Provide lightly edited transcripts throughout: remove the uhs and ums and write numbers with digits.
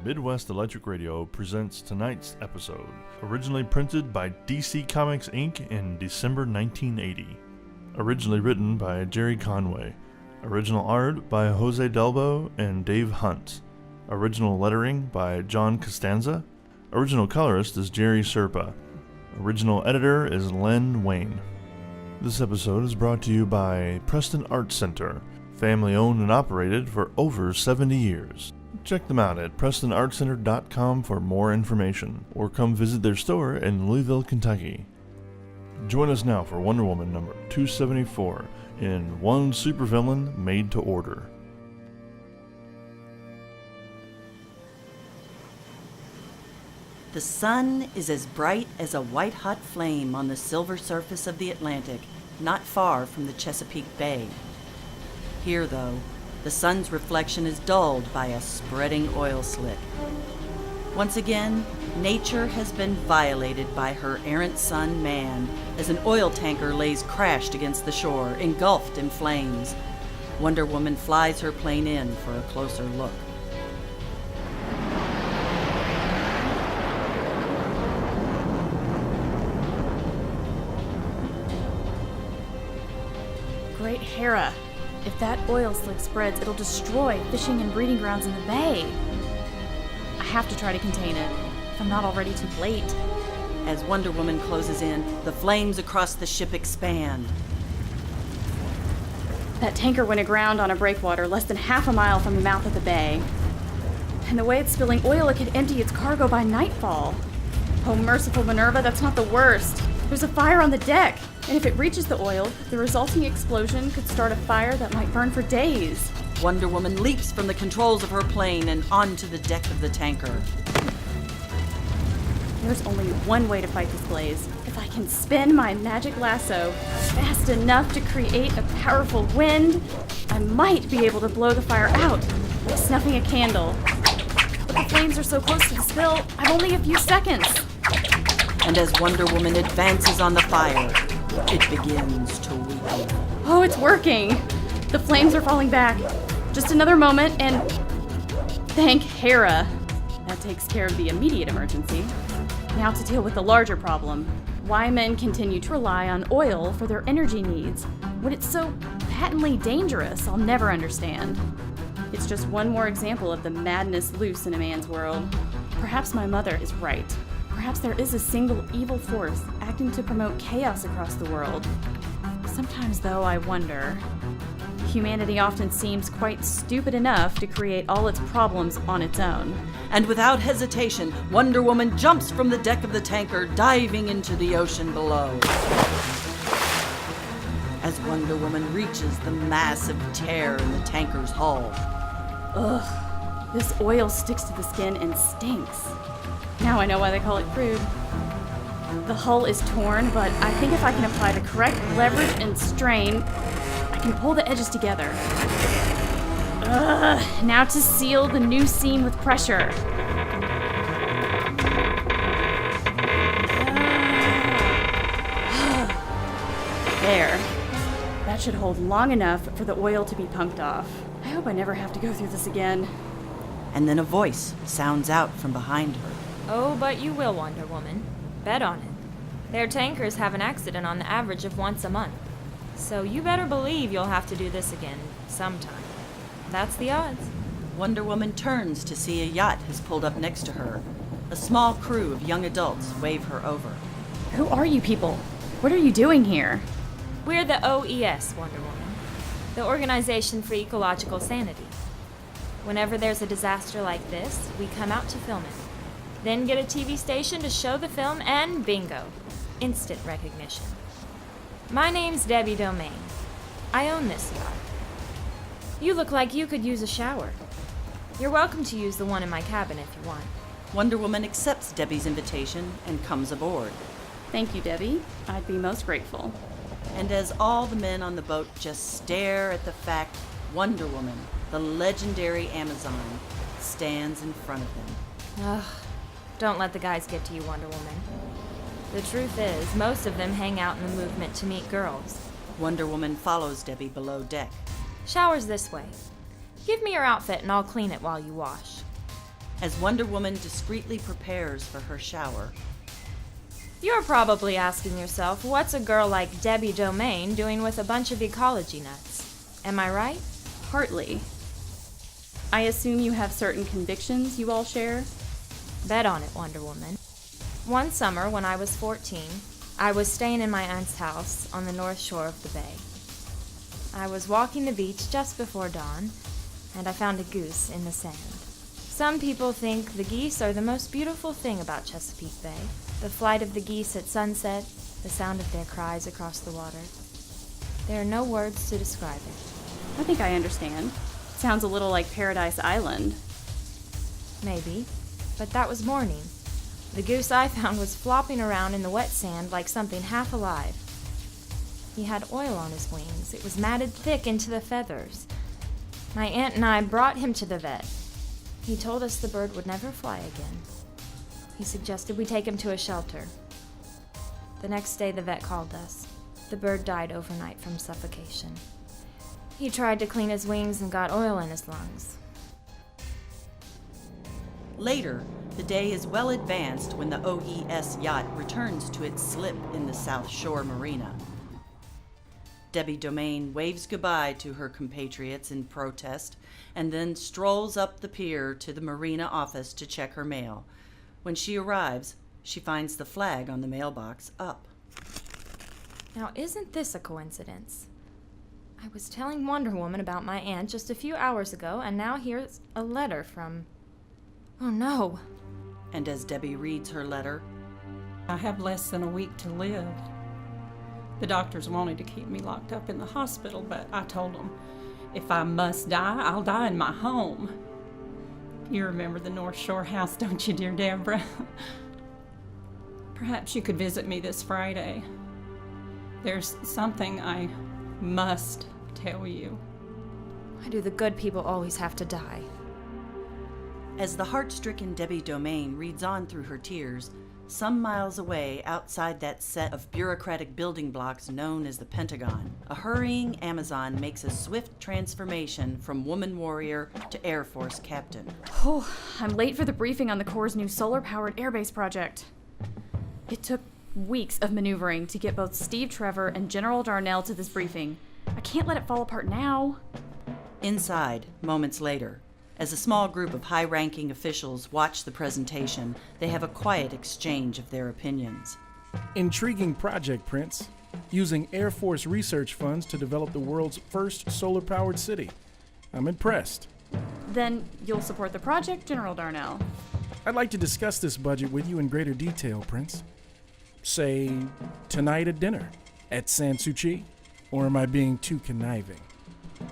Midwest Electric Radio presents tonight's episode, originally printed by DC Comics Inc. in December 1980. Originally written by Gerry Conway. Original art by Jose Delbo and Dave Hunt. Original lettering by John Costanza. Original colorist is Jerry Serpe. Original editor is Len Wein. This episode is brought to you by Preston Arts Center, family owned and operated for over 70 years. Check them out at PrestonArtCenter.com for more information, or come visit their store in Louisville, Kentucky. Join us now for Wonder Woman number 274 in One Supervillain Made to Order. The sun is as bright as a white-hot flame on the silver surface of the Atlantic, not far from the Chesapeake Bay. Here, though, the sun's reflection is dulled by a spreading oil slick. Once again, nature has been violated by her errant son, man, as an oil tanker lays crashed against the shore, engulfed in flames. Wonder Woman flies her plane in for a closer look. Great Hera. If that oil slick spreads, it'll destroy fishing and breeding grounds in the bay. I have to try to contain it, if I'm not already too late. As Wonder Woman closes in, the flames across the ship expand. That tanker went aground on a breakwater less than half a mile from the mouth of the bay. And the way it's spilling oil, it could empty its cargo by nightfall. Oh, merciful Minerva, that's not the worst. There's a fire on the deck, and if it reaches the oil, the resulting explosion could start a fire that might burn for days. Wonder Woman leaps from the controls of her plane and onto the deck of the tanker. There's only one way to fight this blaze. If I can spin my magic lasso fast enough to create a powerful wind, I might be able to blow the fire out, like snuffing a candle. But the flames are so close to the spill, I've only a few seconds. And as Wonder Woman advances on the fire, it begins to weaken. Oh, it's working! The flames are falling back. Just another moment, and thank Hera. That takes care of the immediate emergency. Now to deal with the larger problem. Why men continue to rely on oil for their energy needs when it's so patently dangerous, I'll never understand. It's just one more example of the madness loose in a man's world. Perhaps my mother is right. Perhaps there is a single evil force acting to promote chaos across the world. Sometimes, though, I wonder. Humanity often seems quite stupid enough to create all its problems on its own. And without hesitation, Wonder Woman jumps from the deck of the tanker, diving into the ocean below. As Wonder Woman reaches the massive tear in the tanker's hull. Ugh, this oil sticks to the skin and stinks. Now I know why they call it crude. The hull is torn, but I think if I can apply the correct leverage and strain, I can pull the edges together. Now to seal the new seam with pressure. There. That should hold long enough for the oil to be pumped off. I hope I never have to go through this again. And then a voice sounds out from behind her. Oh, but you will, Wonder Woman. Bet on it. Their tankers have an accident on the average of once a month. So you better believe you'll have to do this again sometime. That's the odds. Wonder Woman turns to see a yacht has pulled up next to her. A small crew of young adults wave her over. Who are you people? What are you doing here? We're the OES, Wonder Woman. The Organization for Ecological Sanity. Whenever there's a disaster like this, we come out to film it. Then get a TV station to show the film, and bingo. Instant recognition. My name's Debbie Domaine. I own this yacht. You look like you could use a shower. You're welcome to use the one in my cabin if you want. Wonder Woman accepts Debbie's invitation and comes aboard. Thank you, Debbie. I'd be most grateful. And as all the men on the boat just stare at the fact Wonder Woman, the legendary Amazon, stands in front of them. Ugh. Don't let the guys get to you, Wonder Woman. The truth is, most of them hang out in the movement to meet girls. Wonder Woman follows Debbie below deck. Shower's this way. Give me your outfit and I'll clean it while you wash. as Wonder Woman discreetly prepares for her shower. You're probably asking yourself, what's a girl like Debbie Domaine doing with a bunch of ecology nuts? Am I right? Partly. I assume you have certain convictions you all share? Bet on it, Wonder Woman. One summer, when I was 14, I was staying in my aunt's house on the north shore of the bay. I was walking the beach just before dawn, and I found a goose in the sand. Some people think the geese are the most beautiful thing about Chesapeake Bay. The flight of the geese at sunset, the sound of their cries across the water. There are no words to describe it. I think I understand. Sounds a little like Paradise Island. Maybe, but that was morning. The goose I found was flopping around in the wet sand like something half alive. He had oil on his wings. It was matted thick into the feathers. My aunt and I brought him to the vet. He told us the bird would never fly again. He suggested we take him to a shelter. The next day the vet called us. The bird died overnight from suffocation. He tried to clean his wings and got oil in his lungs. Later, the day is well advanced when the OES yacht returns to its slip in the South Shore Marina. Debbie Domaine waves goodbye to her compatriots in protest and then strolls up the pier to the marina office to check her mail. When she arrives, she finds the flag on the mailbox up. Now, isn't this a coincidence? I was telling Wonder Woman about my aunt just a few hours ago, and now here's a letter from... Oh no. And as Debbie reads her letter, I have less than a week to live. The doctors wanted to keep me locked up in the hospital, but I told them, if I must die, I'll die in my home. You remember the North Shore house, don't you, dear Deborah? Perhaps you could visit me this Friday. There's something I must tell you. Why do the good people always have to die? as the heart-stricken Debbie Domaine reads on through her tears, some miles away outside that set of bureaucratic building blocks known as the Pentagon, a hurrying Amazon makes a swift transformation from woman warrior to Air Force captain. Oh, I'm late for the briefing on the Corps' new solar-powered airbase project. It took weeks of maneuvering to get both Steve Trevor and General Darnell to this briefing. I can't let it fall apart now. Inside, moments later, as a small group of high-ranking officials watch the presentation, they have a quiet exchange of their opinions. Intriguing project, Prince. Using Air Force research funds to develop the world's first solar-powered city. I'm impressed. Then you'll support the project, General Darnell? I'd like to discuss this budget with you in greater detail, Prince. Say, tonight at dinner, at San Suu Kyi? Or am I being too conniving?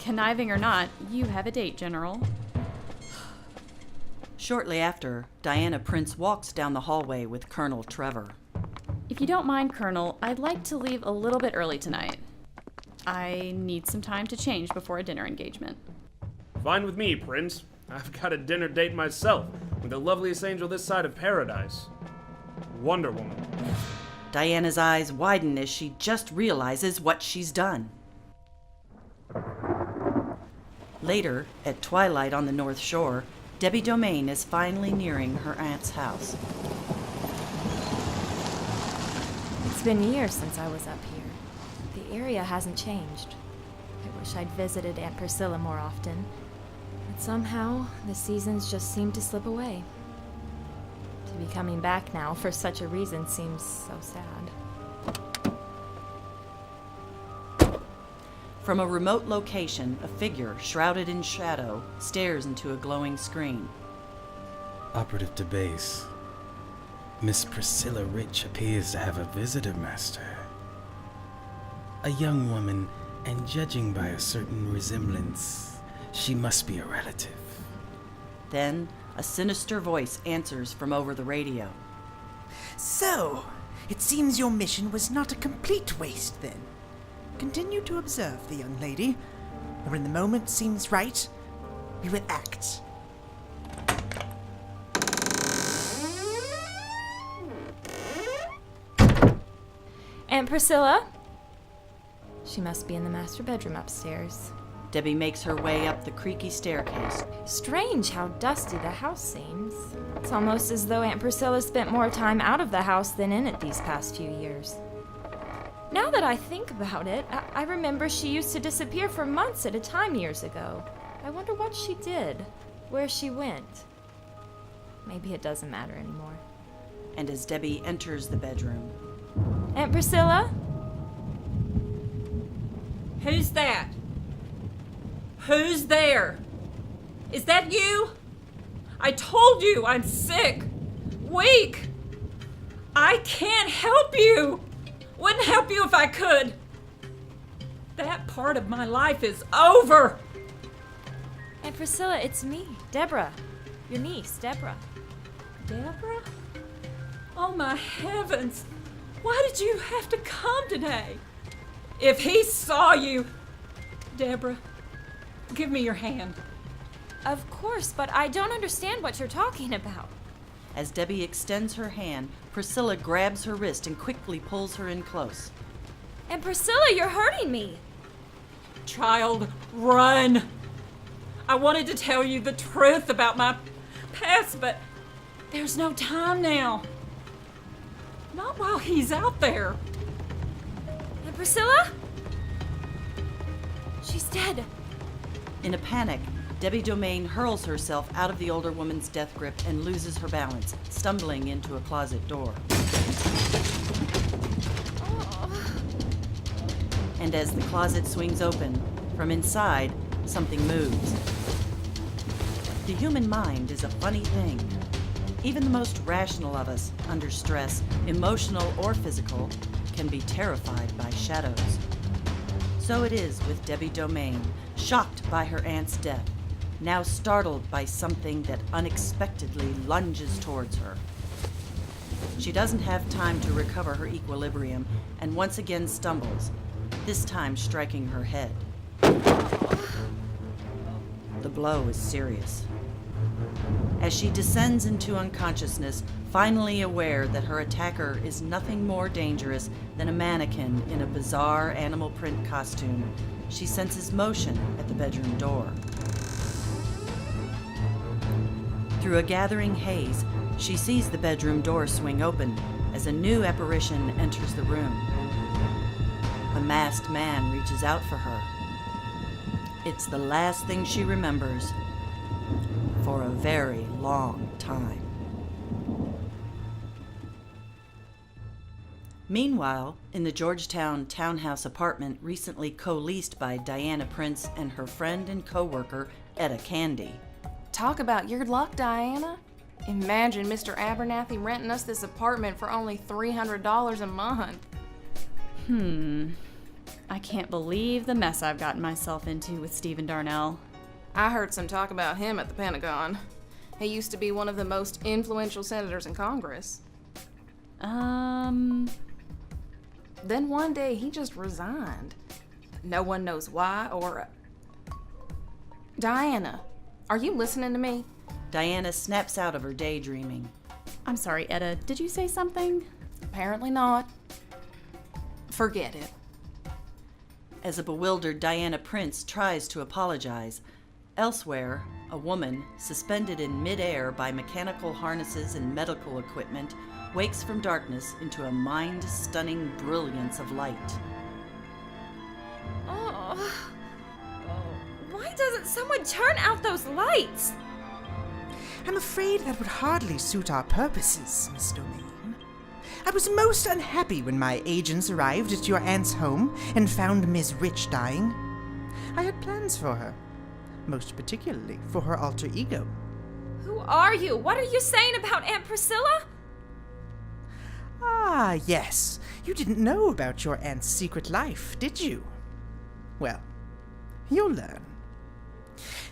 Conniving or not, you have a date, General. Shortly after, Diana Prince walks down the hallway with Colonel Trevor. If you don't mind, Colonel, I'd like to leave a little bit early tonight. I need some time to change before a dinner engagement. Fine with me, Prince. I've got a dinner date myself with the loveliest angel this side of paradise, Wonder Woman. Diana's eyes widen as she just realizes what she's done. Later, at twilight on the North Shore, Debbie Domaine is finally nearing her aunt's house. It's been years since I was up here. The area hasn't changed. I wish I'd visited Aunt Priscilla more often. But somehow, the seasons just seem to slip away. To be coming back now for such a reason seems so sad. From a remote location, a figure, shrouded in shadow, stares into a glowing screen. Operative to base. Miss Priscilla Rich appears to have a visitor, Master. A young woman, and judging by a certain resemblance, she must be a relative. Then, a sinister voice answers from over the radio. So, it seems your mission was not a complete waste then. Continue to observe the young lady, and when the moment seems right, we will act. Aunt Priscilla? She must be in the master bedroom upstairs. Debbie makes her way up the creaky staircase. Strange how dusty the house seems. It's almost as though Aunt Priscilla spent more time out of the house than in it these past few years. Now that I think about it, I remember she used to disappear for months at a time years ago. I wonder what she did, where she went. Maybe it doesn't matter anymore. And as Debbie enters the bedroom, Aunt Priscilla? Who's that? Who's there? Is that you? I told you I'm sick, weak. I can't help you. Wouldn't help you if I could. That part of my life is over. Aunt Priscilla, it's me, Deborah. Your niece, Deborah. Deborah? Oh my heavens. Why did you have to come today? If he saw you... Deborah, give me your hand. Of course, but I don't understand what you're talking about. as Debbie extends her hand, Priscilla grabs her wrist and quickly pulls her in close. And Priscilla, you're hurting me. Child, run! I wanted to tell you the truth about my past, but there's no time now. Not while he's out there. And Priscilla? She's dead. In a panic, Debbie Domaine hurls herself out of the older woman's death grip and loses her balance, stumbling into a closet door. And as the closet swings open, from inside, something moves. The human mind is a funny thing. Even the most rational of us, under stress, emotional or physical, can be terrified by shadows. So it is with Debbie Domaine, shocked by her aunt's death, now startled by something that unexpectedly lunges towards her. She doesn't have time to recover her equilibrium and once again stumbles, this time striking her head. The blow is serious. As she descends into unconsciousness, finally aware that her attacker is nothing more dangerous than a mannequin in a bizarre animal print costume, she senses motion at the bedroom door. Through a gathering haze, she sees the bedroom door swing open as a new apparition enters the room. A masked man reaches out for her. It's the last thing she remembers for a very long time. Meanwhile, in the Georgetown townhouse apartment recently co-leased by Diana Prince and her friend and co-worker, Etta Candy. Talk about your luck, Diana. Imagine Mr. Abernathy renting us this apartment for only $300 a month. I can't believe the mess I've gotten myself into with Stephen Darnell. I heard some talk about him at the Pentagon. He used to be one of the most influential senators in Congress. Then one day he just resigned. No one knows why or... Diana, are you listening to me? Diana snaps out of her daydreaming. I'm sorry, Etta, did you say something? Apparently not. Forget it. As a bewildered Diana Prince tries to apologize, elsewhere, a woman, suspended in midair by mechanical harnesses and medical equipment, wakes from darkness into a mind-stunning brilliance of light. Why doesn't someone turn out those lights? I'm afraid that would hardly suit our purposes, Miss Domaine. I was most unhappy when my agents arrived at your aunt's home and found Ms. Rich dying. I had plans for her, most particularly for her alter ego. Who are you? What are you saying about Aunt Priscilla? Ah, yes. You didn't know about your aunt's secret life, did you? Well, you'll learn.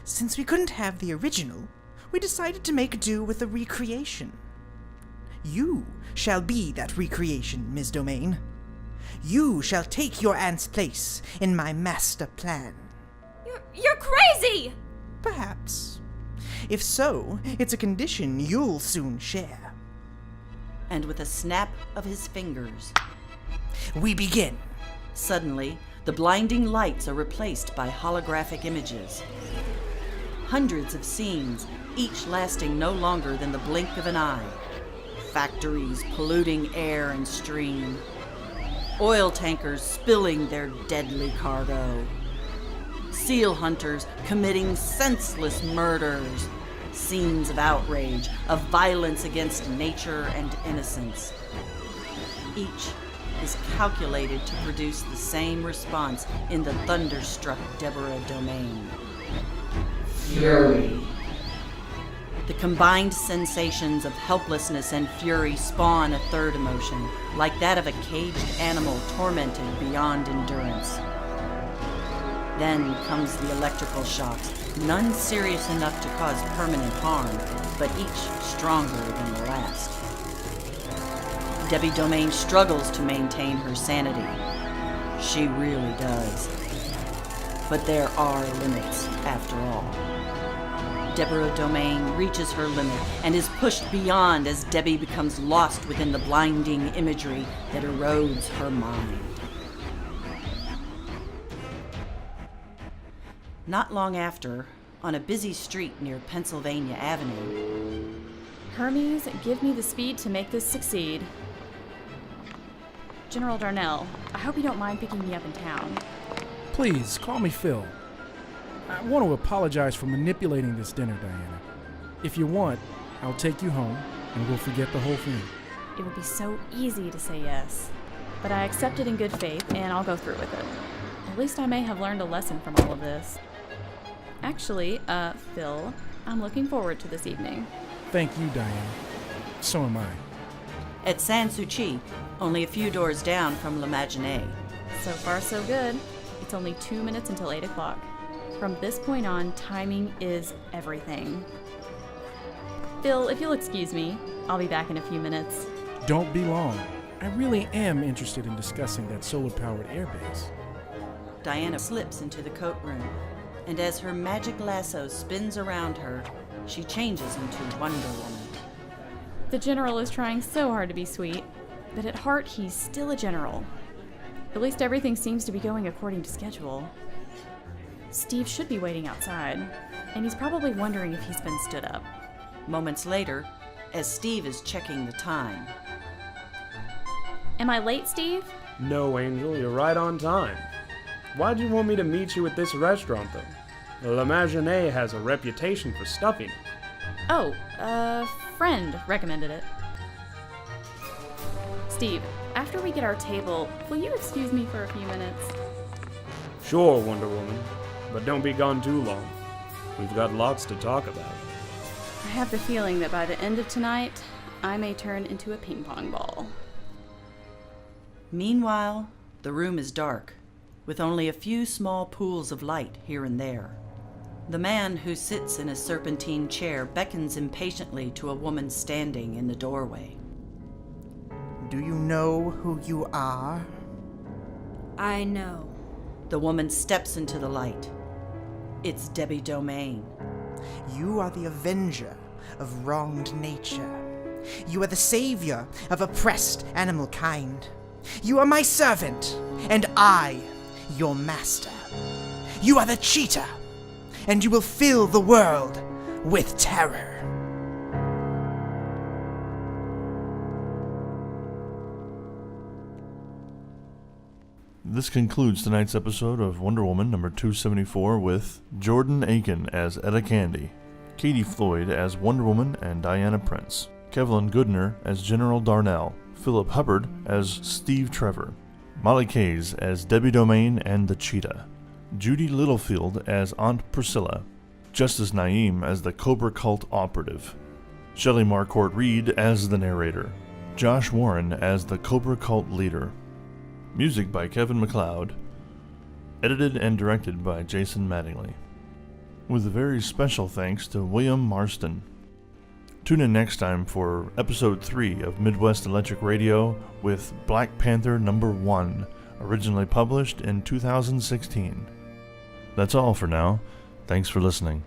Since we couldn't have the original, we decided to make do with a recreation. You shall be that recreation, Ms. Domaine. You shall take your aunt's place in my master plan. You're crazy! Perhaps. If so, it's a condition you'll soon share. And with a snap of his fingers, We begin. suddenly, the blinding lights are replaced by holographic images. Hundreds of scenes, each lasting no longer than the blink of an eye. Factories polluting air and stream. Oil tankers spilling their deadly cargo. Seal hunters committing senseless murders. Scenes of outrage, of violence against nature and innocence. Each is calculated to produce the same response in the thunderstruck Domaine. Fury. The combined sensations of helplessness and fury spawn a third emotion, like that of a caged animal tormented beyond endurance. Then comes the electrical shocks, none serious enough to cause permanent harm, but each stronger than the last. Debbie Domaine struggles to maintain her sanity. She really does. But there are limits, after all. Deborah Domaine reaches her limit and is pushed beyond as Debbie becomes lost within the blinding imagery that erodes her mind. Not long after, on a busy street near Pennsylvania Avenue, Hermes, give me the speed to make this succeed. General Darnell, I hope you don't mind picking me up in town. Please, call me Phil. I want to apologize for manipulating this dinner, Diana. If you want, I'll take you home, and we'll forget the whole thing. It would be so easy to say yes, but I accept it in good faith, and I'll go through with it. At least I may have learned a lesson from all of this. Actually, Phil, I'm looking forward to this evening. Thank you, Diana. So am I. At Sans Souci, only a few doors down from L'Imagine. So far, so good. It's only 2 minutes until 8 o'clock. From this point on, timing is everything. Phil, if you'll excuse me, I'll be back in a few minutes. Don't be long. I really am interested in discussing that solar-powered airbase. Diana slips into the coat room, and as her magic lasso spins around her, she changes into Wonder Woman. The general is trying so hard to be sweet, but at heart he's still a general. At least everything seems to be going according to schedule. Steve should be waiting outside, and he's probably wondering if he's been stood up. Moments later, as Steve is checking the time. Am I late, Steve? No, Angel, you're right on time. Why'd you want me to meet you at this restaurant, though? L'Imagine has a reputation for stuffing it. Oh, a friend recommended it. Steve, after we get our table, will you excuse me for a few minutes? Sure, Wonder Woman, but don't be gone too long. We've got lots to talk about. I have the feeling that by the end of tonight, I may turn into a ping pong ball. Meanwhile, the room is dark, with only a few small pools of light here and there. The man who sits in a serpentine chair beckons impatiently to a woman standing in the doorway. Do you know who you are? I know. The woman steps into the light. It's Debbie Domaine. You are the avenger of wronged nature. You are the savior of oppressed animal kind. You are my servant, and I, your master. You are the Cheetah, and you will fill the world with terror. This concludes tonight's episode of Wonder Woman number 274 with Jordan Aikin as Etta Candy, Katie Floyd as Wonder Woman and Diana Prince, Kevlen Goodner as General Darnell, Phillip Hubbard as Steve Trevor, Molly Kays as Debbie Domaine and the Cheetah, Judy Littlefield as Aunt Priscilla, Justice Naim as the Kobra Cult Operative, Shelley Marcourt Reed as the narrator, Josh Warren as the Kobra Cult leader. Music by Kevin MacLeod. Edited and directed by Jason Mattingly. With a very special thanks to William Marston. Tune in next time for episode 3 of Midwest Electric Radio with Black Panther number 1, originally published in 2016. That's all for now. Thanks for listening.